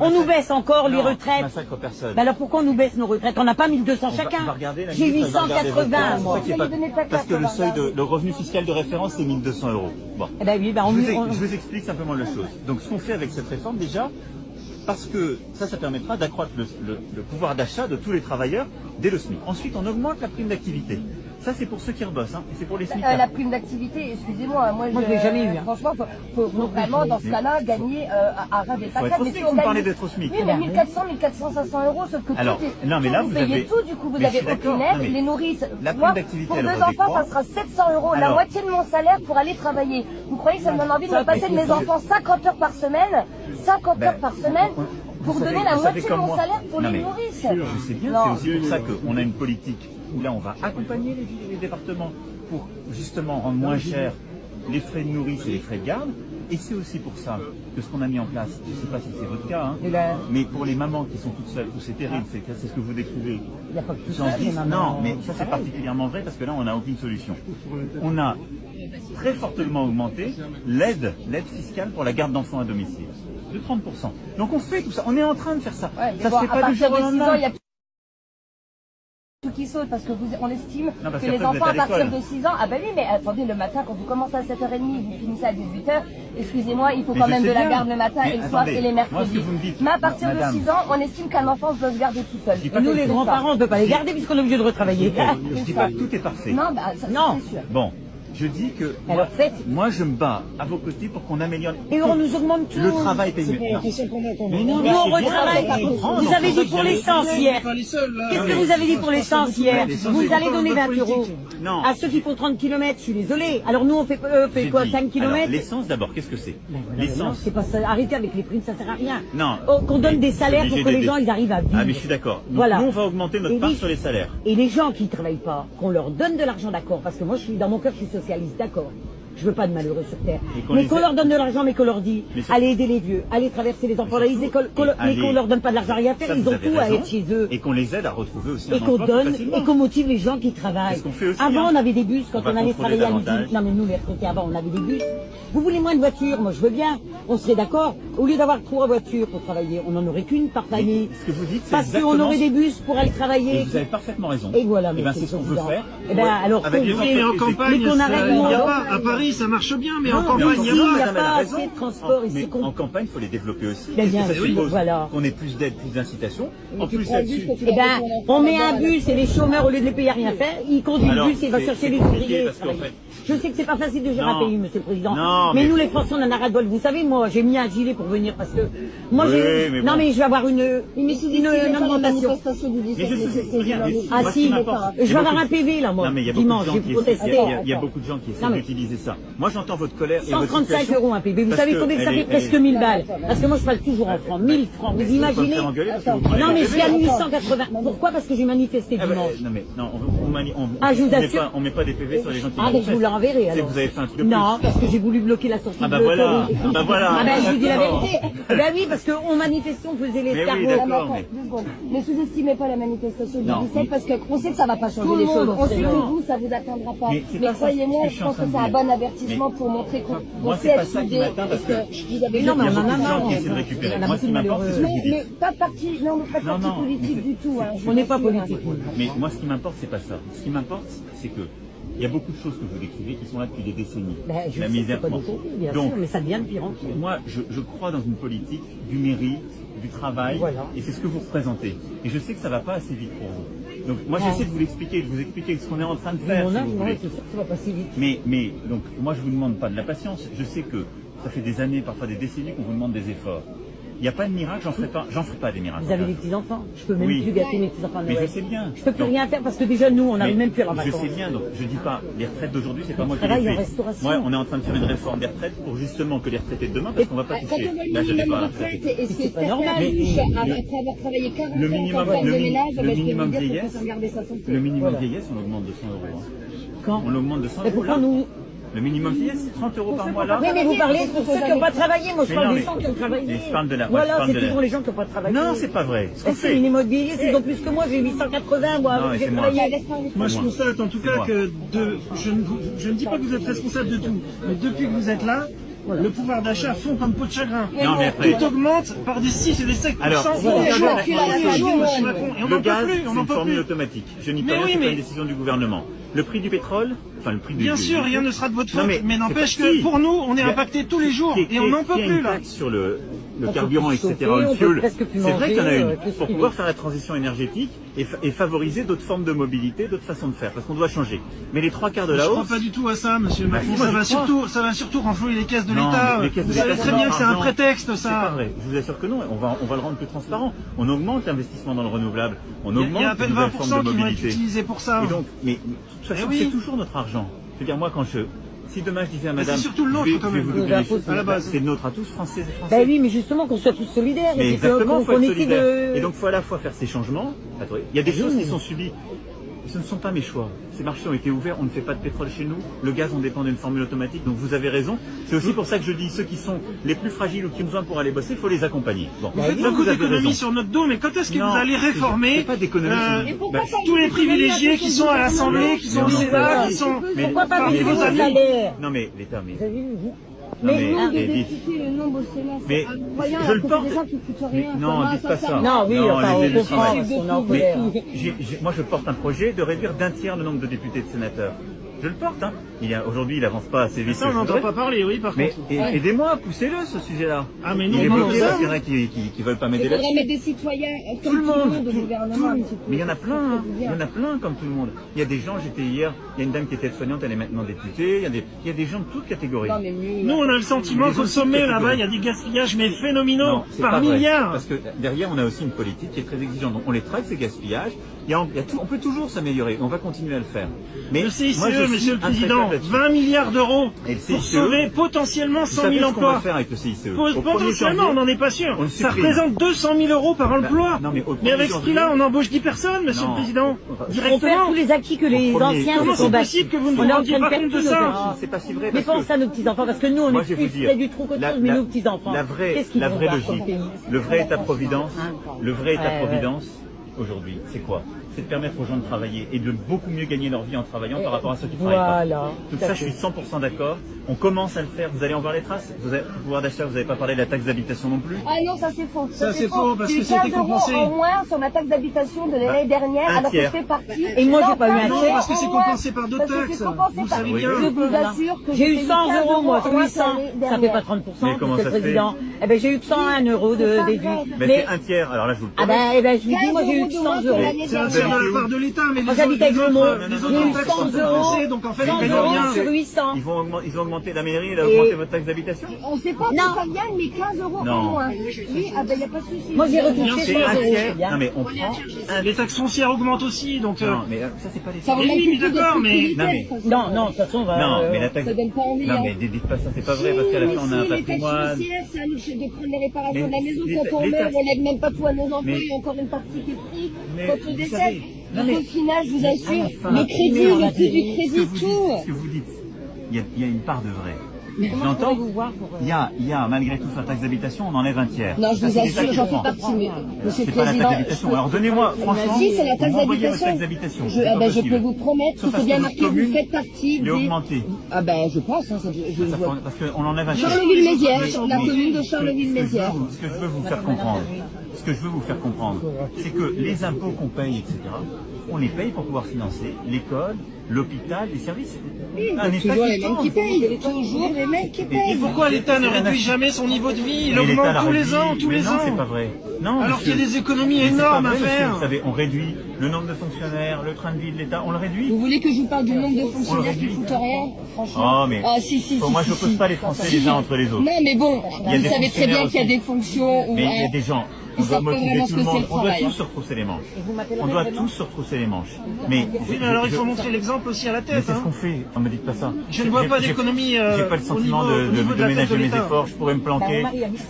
On nous baisse encore les retraites. Massacre personne. Alors pourquoi on nous baisse nos retraites? On n'a pas 1200 chacun. J'ai 880 moi. Parce que le seuil de le revenu fiscal de référence c'est 1200 €. Bon. Eh ben oui, je vous explique simplement la chose. Donc ce qu'on fait avec cette réforme déjà, parce que ça permettra d'accroître le pouvoir d'achat de tous les travailleurs dès le SMIC. Ensuite, on augmente la prime d'activité. Ça, c'est pour ceux qui rebossent, hein, et c'est pour les SMIC. La prime d'activité, excusez-moi, moi je l'ai jamais eu. Franchement, faut vraiment, dans ce cas-là, gagner à ras des pâquerettes. Mais si vous me parlez d'être au SMIC. Oui, mais 1400, 500 €, sauf que alors, non, mais là, vous payez tout, du coup, vous avez aucune aide, les nourrices. La prime d'activité, pour 2 enfants, ça sera 700 €, la moitié de mon salaire pour aller travailler. Vous croyez que ça me donne envie de me passer de mes enfants 50 heures par semaine, 50 heures par semaine, pour donner la moitié de mon salaire pour les nourrices? Je sais bien, c'est aussi pour ça qu'on a une politique où là on va accompagner les départements pour justement rendre moins cher les frais de nourrice et les frais de garde. Et c'est aussi pour ça que ce qu'on a mis en place, je ne sais pas si c'est votre cas, hein, mais pour les mamans qui sont toutes seules, c'est terrible, c'est ce que vous décrivez. Il n'y a pas que tout seul, non, mais ça c'est particulièrement vrai parce que là on n'a aucune solution. On a très fortement augmenté l'aide fiscale pour la garde d'enfants à domicile, de 30%. Donc on fait tout ça, on est en train de faire ça. Ça se fait pas du jour au lendemain. Tout qui saute parce que on estime que les vous enfants à êtes partir de 6 ans, ah ben oui, mais attendez, le matin quand vous commencez à 7h30, vous finissez à 18h, excusez-moi, il faut quand même de la garde le matin et le soir et les mercredis. Mais à partir de 6 ans, on estime qu'un enfant doit se garder tout seul. Et nous les grands-parents, on ne peut pas les garder puisqu'on est obligé de retravailler. Je dis pas que tout est parfait. Non, bah ça c'est sûr. Bon. Je dis que moi je me bats à vos côtés pour qu'on améliore et on nous augmente tout. Le travail paye mieux. Mais non, on retravaille. Vous avez dit pour l'essence hier. Qu'est-ce que vous avez dit pour l'essence hier? Vous allez donner 20 € à ceux qui font 30 km, je suis désolée. Alors nous on fait quoi, 5 km? L'essence d'abord, qu'est-ce que c'est? L'essence. C'est pas ça, arrêtez avec les primes, ça sert à rien. Non. Qu'on donne des salaires pour que les gens ils arrivent à vivre. Ah mais je suis d'accord. Voilà. Nous on va augmenter notre part sur les salaires. Et les gens qui ne travaillent pas, qu'on leur donne de l'argent, d'accord, parce que moi je suis dans mon cœur, je suis socialiste, d'accord. Je veux pas de malheureux sur terre. Mais qu'on leur donne de l'argent, mais qu'on leur dit, allez aider les vieux, allez traverser les enfants dans les écoles, mais qu'on leur donne pas de l'argent, rien à faire, ils ont tout à être chez eux. Et qu'on les aide à retrouver aussi un emploi. Et qu'on donne, et qu'on motive les gens qui travaillent. Avant, on avait des bus, quand on allait travailler à l'usine. Non, mais nous, les retraités, avant, on avait des bus. Vous voulez moins de voitures? Moi, je veux bien. On serait d'accord. Au lieu d'avoir 3 voitures pour travailler, on n'en aurait qu'une par famille. Ce que vous dites, c'est parce qu'on aurait des bus pour aller travailler. Et vous avez parfaitement raison. Et voilà. Et ben, c'est ce qu'on veut faire. Et ben, alors, mais en campagne, il n'y a pas. À Paris, ça marche bien, mais en campagne, il n'y a pas assez de transport ici. En campagne, il faut les développer aussi. Ça suppose qu'on ait plus d'aide, plus d'incitation. En plus, là-dessus. Eh ben, on met un bus et les chômeurs, au lieu de les payer à rien faire, ils conduisent le bus et ils vont chercher les ouvriers. Je sais que c'est pas facile de gérer un pays, monsieur le président. Mais nous, les Français, on en a ras de bol. Vous savez, moi, j'ai mis un gilet pour venir parce que moi, non, mais je vais avoir une augmentation. Ah si, je vais avoir un PV là, moi. Dimanche, j'ai protesté. Il y a beaucoup de gens qui essaient d'utiliser ça. Moi, j'entends votre colère. 135 € un PV. Vous savez combien ça fait? Presque 1000 balles. Parce que moi, je parle toujours en francs. 1000 francs. Vous imaginez? Non, mais je gagne 880. Pourquoi? Parce que j'ai manifesté dimanche. Non, mais non, je vous assure. On met pas des PV sur les gens qui manifestent. Ah, mais je vous l'enverrai alors. Vous avez fait un truc de plus. Non, parce que j'ai voulu bloquer la sortie de voilà. Ah voilà. Ah ben, je vous dis la vérité. Ben oui, parce qu'on manifestait, on faisait les escargots. Ne sous-estimez pas la manifestation du 17 parce qu'on sait que ça va pas changer les choses. On sait que vous, ça vous atteindra pas. Mais croyez-moi, je pense que c'est un bon avertissement pour montrer qu'on sait être soudés. Parce que vous avez non, mais on en a marre. Qui essaient de récupérer. Moi, ce qui m'importe, c'est ce que vous dites. Mais pas parti politique du tout. On n'est pas politique. Mais moi, ce qui m'importe, c'est pas ça. Ce qui m'importe, c'est que il y a beaucoup de choses que vous décrivez qui sont là depuis des décennies. La misère. Donc, mais ça devient de pire en pire. Moi, je crois dans une politique du mérite, du travail, et c'est ce que vous représentez. Et je sais que ça va pas assez vite pour vous. Donc, moi, j'essaie de vous l'expliquer, de vous expliquer ce qu'on est en train de faire. Si vous voulez. Ça va pas si vite. Mais donc, moi, je vous demande pas de la patience. Je sais que ça fait des années, parfois des décennies, qu'on vous demande des efforts. Il n'y a pas de miracle, j'en ferai pas des miracles. Vous avez des petits-enfants, je peux même plus gâter mes petits-enfants. Mais je sais bien. Je peux plus rien faire parce que déjà nous, on n'arrive même plus à la vacances. Je sais bien, donc je dis pas, les retraites d'aujourd'hui, c'est pas moi qui les fais. Moi, on est en train de faire une réforme des retraites pour justement que les retraités de demain, parce qu'on va pas toucher. Là, je n'ai pas la retraite. C'est pas normal. Après avoir travaillé 40 ans en campagne de ménage, le minimum vieillesse, on augmente de 100 €. Quand? On l'augmente de 100 € là. Le minimum vieillesse, c'est 30 € par mois là. Oui, mais vous parlez pour ceux qui n'ont pas travaillé. Moi, je parle des gens qui ont travaillé. Voilà, c'est toujours les gens qui n'ont pas travaillé. Non, c'est pas vrai. C'est le minimum vieillesse, ils ont plus que moi. J'ai 880, moi. J'ai travaillé. Moi, je constate en tout cas que je ne dis pas que vous êtes responsable de tout, mais depuis que vous êtes là, le pouvoir d'achat fond comme peau de chagrin. Non, mais après- Tout augmente par des 6 et des 7%. Alors, On regardez n'en la- peut le gaz, plus, c'est on n'en une peut formule plus. automatique. Je n'y Mais peux rien, oui, c'est pas mais- une décision du gouvernement. Le prix du pétrole, enfin le prix du... Bien sûr, rien ne sera de votre Non, faute, mais c'est n'empêche pas- que si. pour nous, on est Il y a- impacté tous les jours Qui- et on n'en peut qui a plus une là. taxe sur le On peut carburant, plus etc., chauffer, le on peut fuel. presque plus C'est vrai qu'il y en a manger, une. qu'est-ce Pour qu'il pouvoir est. faire la transition énergétique et favoriser d'autres formes de mobilité, d'autres façons de faire, parce qu'on doit changer. Mais les 3/4 de Je la crois hausse... pas du tout à ça, monsieur Macron. si, moi, Ça va surtout renflouer les caisses de Non, l'État. mais les caisses de Vous savez l'État, très c'est bien que c'est un l'argent. prétexte, C'est pas ça. vrai. Je vous assure que non. On va le rendre plus transparent. On augmente l'investissement dans le renouvelable. On Il y augmente a à peine les nouvelles 20% formes de qui vont être mobilité. utilisés pour ça. Et donc, mais de toute façon, oui. c'est toujours notre argent. Je veux dire, moi, si demain je disais à Mais madame, c'est surtout le nôtre, je vais quand vous même. donner Nos les impôts, choses, à la base. c'est notre à tous, françaises et français. Ben oui, mais justement qu'on soit tous solidaires. Mais et puis exactement, il faut qu'on être essaie solidaire. de... Et donc, il faut à la fois faire ces changements. Attendez, il y a des choses qui sont subies. Ce ne sont pas mes choix. Ces marchés ont été ouverts, on ne fait pas de pétrole chez nous. Le gaz, on dépend d'une formule automatique, donc vous avez raison. C'est aussi pour ça que je dis, ceux qui sont les plus fragiles ou qui ont besoin pour aller bosser, il faut les accompagner. Bon, Vous faites ça, beaucoup vous avez d'économies raison. sur notre dos, mais quand est-ce que Non, vous allez réformer c'est pas d'économie, c'est- pourquoi bah, pas tous les privilégiés qui sont à l'Assemblée, qui sont au Sénat, qui sont... Mais- Pourquoi pas mais baisser vos vos amis- salaires? Non mais l'État, mais... Vous avez vu, vous Non, Mais Le nombre de dites- députés, le nombre au Sénat, Mais c'est incroyable. je le à côté porte. des gens qui foutent Mais rien. non, Comment dites ça pas sert ça. Non, oui, enfin, les on élus comprend, sont- parce qu'on est en Mais colère. moi, je porte un projet de réduire d'un tiers le nombre de députés et de sénateurs. Je le porte, hein. Aujourd'hui, il avance pas assez vite. Ça, que on je n'entend voudrais. pas parler, oui, par Mais contre. aidez-moi, poussez-le, ce sujet-là. Ah, mais Il non, est non, bloqué ça- parce qu'il y en a qui veulent pas Il m'aider faudrait là-dessus. mettre des citoyens Tout comme le monde, au gouvernement. un petit peu. mais il y en a plein, hein. Il y en a plein comme tout le monde. Il y a des gens, j'étais hier, il y a une dame qui était soignante, elle est maintenant députée, il y a des gens de toutes catégories. Non, mais mieux. Nous, on a le sentiment Les qu'au autres sommet, catégories. là-bas, il y a des gaspillages, mais phénoménaux, Non, c'est par pas vrai. milliards. Parce que derrière, on a aussi une politique qui est très exigeante. Donc, on les traite, ces gaspillages. On peut toujours s'améliorer. On va continuer à le faire. Mais Le CICE, moi, je suis monsieur le Président, intraitable là-dessus. 20 milliards d'euros Et le pour CICE, sauver potentiellement Vous 100 savez 000 ce qu'on va emplois. faire avec le CICE Au 1er Potentiellement, on janvier, n'en est pas sûr. on le Ça supprime. représente 200 000 euros par emploi. non, mais au 1er Mais avec ce janvier- prix-là, on embauche 10 personnes, monsieur Non. le Président. On perd Directement. tous les acquis que les Au premier- anciens Comment se c'est sont bâtis. possible que vous ne vous On est en rendiez train de pas perdre compte de tous nos ça acquis. C'est pas si vrai. Mais parce pense que- à nos petits-enfants, parce que nous, on Moi, est je vais plus vous dire, près du trou qu'autre chose, mais nos petits-enfants. Qu'est-ce qu'ils la vont vraie voir comme logique, pays le vrai État-providence, le vrai Ouais, État-providence, aujourd'hui, c'est quoi? C'est de permettre aux gens de travailler et de beaucoup mieux gagner leur vie en travaillant par rapport à ceux qui travaillent pas. Voilà. Donc ça, je suis 100% d'accord. On commence à le faire. Vous allez en voir les traces. Vous avez, le pouvoir d'achat, vous n'avez pas parlé de la taxe d'habitation non plus. Ah non, ça c'est faux. Ça, c'est faux, parce J'ai que eu c'était 15 € compensé. en moins sur ma taxe d'habitation de l'année dernière, un alors que je tiers. fais partie. Et moi, j'ai pas eu un Non, tiers. Parce que c'est en moins, compensé par d'autres parce que taxes. c'est compensé Vous par- savez Oui. bien. Je vous assure que J'ai eu payé 100 15 euros, moi, en sur moins 800. l'année Ça fait dernière. pas 30%, Mais comment monsieur ça le se Président. Eh ben, j'ai eu que 101 euros de C'est pas déduit. vrai. Mais c'est un tiers. Alors là, je vous le Ah promets. ben, je vous dis, moi, j'ai eu que 100 euros. C'est un tiers de la part de l'État, mais Moi, les j'habite avec autres, le mot. les J'ai autres eu taxes 100 sont euros. compensées, donc en fait, 100 ils gagnent euros rien. sur 800. Ils ont augmenté, la mairie, elle a augmenté votre taxe d'habitation. On sait pas Non. d'où ça vient, mais 15 € en Non. moins. Oui, ah ben y a pas de souci. Moi, j'ai Bien retouché sûr. 100 Un euros. tiers. c'est bien. Non, mais on prend Les taxes foncières augmentent aussi, donc... Non, mais ça, c'est pas les Ça vaut Mais même oui, plus mais de d'accord, mais- sécurité, Non, mais- de toute façon. Non, de toute façon, on va... Non, mais la taxe. Ça donne pas envie, Non, hein. mais dites pas ça, c'est pas vrai, parce qu'à la fin, on a un les taxes patrimoine. foncières, ça nous fait de prendre les réparations Mais de la maison. les- Quand on les meurt, taxes- on lègue même pas tout à nos enfants, Mais- il y a encore une partie qui est prise. Mais Quand on vous décède, savez, non, mais- au final, je vous assure, à la fin, le crédit, mais le on a coût du payé. crédit, tout. Ce que vous dites, il y a une part de vrai. J'entends. vous voir pour... Il y a malgré tout sur la taxe d'habitation, on enlève un tiers. Non, je Ça, vous c'est l'État assure, qui j'en le fais prend. partie, mais monsieur C'est le pas la taxe Président. d'habitation. Alors donnez-moi, franchement, Si, c'est la taxe vous m'envoyez votre d'habitation. taxe d'habitation. Je, C'est ah pas ben, je possible. peux vous promettre Sauf que à c'est bien ce que marqué, votre vous commune faites partie est des... augmenté. Ah ben, je pense, hein, je Ça, vois. parce qu'on enlève un tiers. Charleville-Mézières, la Mais commune de ce que Charleville-Mézières. je veux vous faire comprendre, c'est que les impôts qu'on paye, etc., on les paye pour pouvoir financer l'école, l'hôpital, les services. Un État Toujours qui les mêmes tourne. qui payent. Toujours les mêmes qui Et payent. pourquoi l'État ne C'est la réduit nation. jamais son niveau de vie? Il Mais l'État augmente l'a tous les réduit. ans, tous Mais les non, ans. c'est pas vrai. Non, Alors qu'il y a monsieur. des économies Mais c'est pas énormes à vrai, monsieur. faire. Vous savez, on réduit le nombre de fonctionnaires, le train de vie de l'État, on le réduit. Vous voulez que je vous parle du nombre de fonctionnaires qui réduit. foutent rien? Franchement. Oh, mais Ah, si. pour moi, si, je si. pose pas les Français les uns entre les autres. Non, mais bon, Il y a vous des savez très bien fonctionnaires qu'il y a aussi. des fonctions où... Mais il y a des gens, on Ils doit savent pas motiver vraiment tout ce le que c'est monde, le on doit travail, tous hein. se retrousser les manches. vous m'appellerez On doit vraiment tous se retrousser les manches. Mais, Oui, mais alors il faut montrer l'exemple aussi à la mais tête. c'est ce Hein. qu'on fait, on me dit pas ça. Je ne vois pas d'économie, J'ai pas le au sentiment niveau- au niveau de de la tête ménager de mes l'État. efforts, je pourrais me planquer, je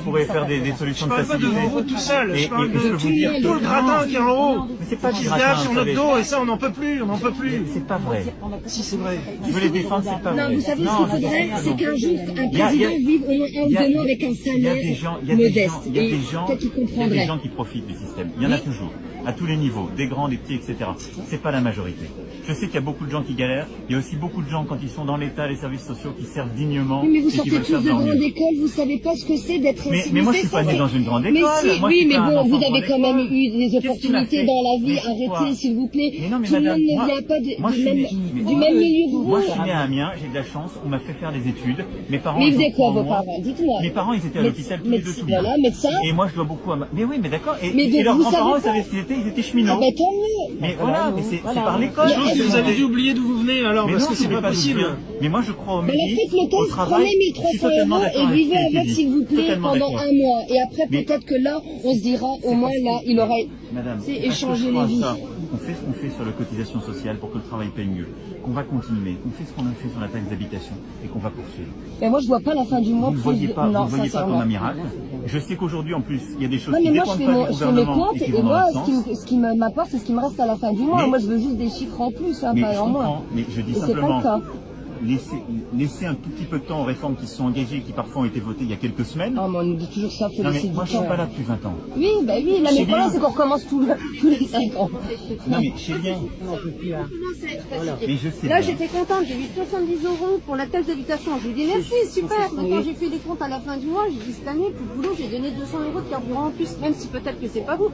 pourrais faire des solutions Je de parle pas de facilité. vous tout seul, Et je parle je de peux vous dire tout le que- gratin qui est en haut. Mais c'est pas Qui du se gratin, gave sur vous notre savez. dos et ça on n'en peut plus, on n'en peut plus. C'est pas vrai. Si c'est vrai. Je veux les défendre, c'est pas vrai. Non, vous savez ce qu'il faudrait, c'est qu'un jour, un Il y a- président vive au moins un ou il y a- deux mois avec un il y a salaire des gens- il y a des modeste. gens- il y a Et des gens- peut-être qui Il y a comprendraient. des gens qui profitent du système. Il y en a toujours, à tous les niveaux, des grands, des petits, etc. C'est pas la majorité. Je sais qu'il y a beaucoup de gens qui galèrent. Il y a aussi beaucoup de gens, quand ils sont dans l'État, les services sociaux, qui servent dignement Oui, mais vous et qui sortez veulent tous faire de de leur grande mieux. école, vous savez pas ce que c'est d'être Mais moi, je suis pas né dans une grande école. Mais si, Moi, oui, je suis mais pas un bon, enfant vous de avez grande quand même école. eu des Qu'est-ce qu'il a opportunités fait? dans la vie. Mais pourquoi? Arrêtez, s'il vous plaît. Mais non, mais Tout le monde madame, ne moi- vient pas moi, je suis né- du même milieu que Moi, vous. je suis né à Amiens, j'ai de la chance, on m'a fait faire des études. Mes parents, Mais ils vous ont êtes quoi, cru en vos moi. parents? Dites-moi. Mes parents, ils étaient à l'hôpital tous les deux tous les Voilà, deux. médecin. Et moi, je dois beaucoup à Mais oui, mais d'accord. Mais Et donc, leurs vous grands-parents, savez ils savaient pas. ce qu'ils étaient, ils étaient cheminots. Ben, tant mieux. Mais voilà, mais c'est par l'école. Mais Vous avez dû oublier d'où vous venez alors, Mais parce non, que c'est j'oublie pas d'où je possible. viens. Mais moi, je crois au Ben, mérite, faites le au test, travail. prenez Je suis 1300 totalement € d'accord et avec vivez ce qui a été avec, dit. s'il vous plaît, Totalement pendant d'accord. un mois. Et après, Mais- peut-être que là, on se dira, au moins, là, il aurait Madame, c'est parce que échanger je crois les à vies. ça. On fait ce qu'on fait sur la cotisation sociale pour que le travail paye mieux. Qu'on va continuer. On fait ce qu'on a fait sur la taxe d'habitation et qu'on va poursuivre. Mais moi, je vois pas la fin du mois. Vous ne voyez pas, non, vous voyez pas comme sincèrement. un miracle. Je sais qu'aujourd'hui, en plus, il y a des choses Non, qui mais moi, dépendent je pas du fais mes gouvernement comptes et qui et vont moi, dans le sens. ce qui m'apporte, c'est ce qui me reste à la fin du mois. Mais- Moi, je veux juste des chiffres en plus, hein, Mais pas je en moins. comprends, mais je dis Et c'est pas le simplement, cas. laisser un tout petit peu de temps aux réformes qui se sont engagées, qui parfois ont été votées il y a quelques semaines. Oh, mais on nous dit toujours ça, faut Non laisser mais du moi je suis temps. pas là depuis 20 ans. Oui, bah oui, là, mais Chez le problème, bien. c'est qu'on recommence tous les 5 ans. Non mais je sais bien. Mais je sais Là, bien. j'étais contente, j'ai eu 70 € pour la taxe d'habitation. Je lui ai dit merci, super. Mais quand j'ai fait les comptes à la fin du mois, j'ai dit cette année, pour le boulot, j'ai donné 200 € de carburant en plus, même si peut-être que c'est pas vous.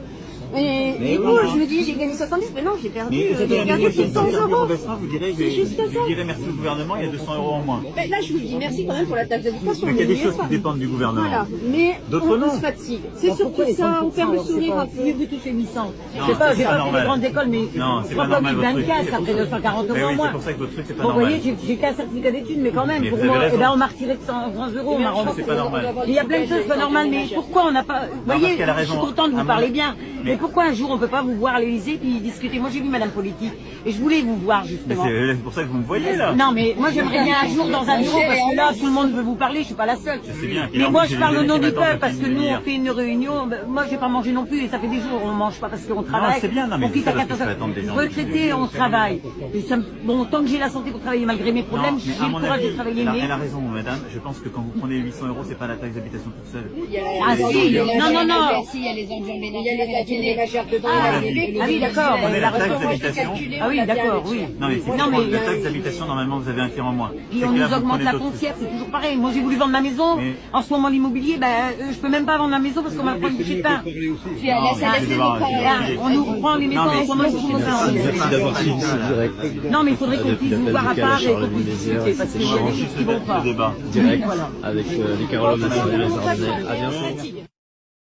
Mais du coup, voilà. je me dis, j'ai gagné 70, mais non, j'ai perdu, Mais j'ai perdu plus de 100 €. vous direz, C'est juste ça. je dirais merci au gouvernement, il y a 200 € en moins. Mais là, je vous dis merci quand même pour la taxe d'habitation. Mais il y a des n'oubliez choses pas. qui dépendent du gouvernement. Voilà, mais D'autres on non. se fatigue. C'est surtout ça, on perd le sourire un peu. Mieux que toucher 800. Je Non, sais pas, c'est j'ai pas pas fait normal. de grandes écoles, mais Non, c'est je pas crois normal, que votre truc. 24, ça fait 240 Mais € en oui, moins. c'est pour ça que votre truc c'est pas Bon, vous normal. voyez, j'ai qu'un certificat d'études, mais quand même, Mais pour vous avez moi, raison. eh ben, on m'a retiré de 100 €, on m'a rendu. C'est pas normal. Il y a plein de choses pas normales, mais pourquoi on n'a pas... Vous parce voyez, qu'elle a je suis raison. contente de Ah, vous mais- parler bien, mais mais- pourquoi un jour on peut pas vous voir à l'Élysée puis discuter? Moi j'ai vu Madame Politique, et je voulais vous voir Mais justement. c'est pour ça que vous me voyez là. Non, mais moi j'aimerais bien un jour dans un bureau, parce que là tout le monde veut vous parler, je suis pas la seule. sais bien. Et Mais en moi plus, je j'ai parle des au nom amis du qui m'attendent peuple, parce que depuis une nous on demi-heure. fait une réunion, moi j'ai pas mangé non plus, et ça fait des jours on mange pas parce qu'on travaille. c'est bien, non, mais On quitte c'est à parce que 14 je peux attendre des gens. Retraité, on travaille. Et ça bon, tant que j'ai la santé pour travailler malgré mes problèmes, Non, mais j'ai à le mon courage avis, de travailler. elle a raison, madame. Je pense que quand vous prenez 800 €, c'est pas la taxe d'habitation toute seule. Ah si, non, non, non. Il y a les enjeux Il y a les acquis ménagères dedans, Ah, il y a les ah oui, d'accord. Prenez elle la a taxe raison. d'habitation. Ah oui, d'accord, oui. Non, mais si vous Non, prenez mais- la taxe d'habitation, normalement, vous avez un tiers en moins. Puis C'est on que là, nous vous augmente prenez la d'autres foncière, c'est toujours pareil. Moi j'ai voulu vendre ma maison. Mais- En ce moment l'immobilier, je peux même pas vendre ma maison parce qu'on m'a pris une bouchée de pain. Puis Non, laissez-nous mais c'est devoir- parler. Là, on nous prend les maisons Non, mais en ce moment c'est- ils font ça. Merci d'avoir suivi ce direct. Non mais il faudrait qu'on puisse vous voir à part et qu'on puisse Mézières, discuter parce qu'il y a des choses qui vont pas. le débat. Direct Voilà. avec les Caroline de Extraordinaire. À bientôt.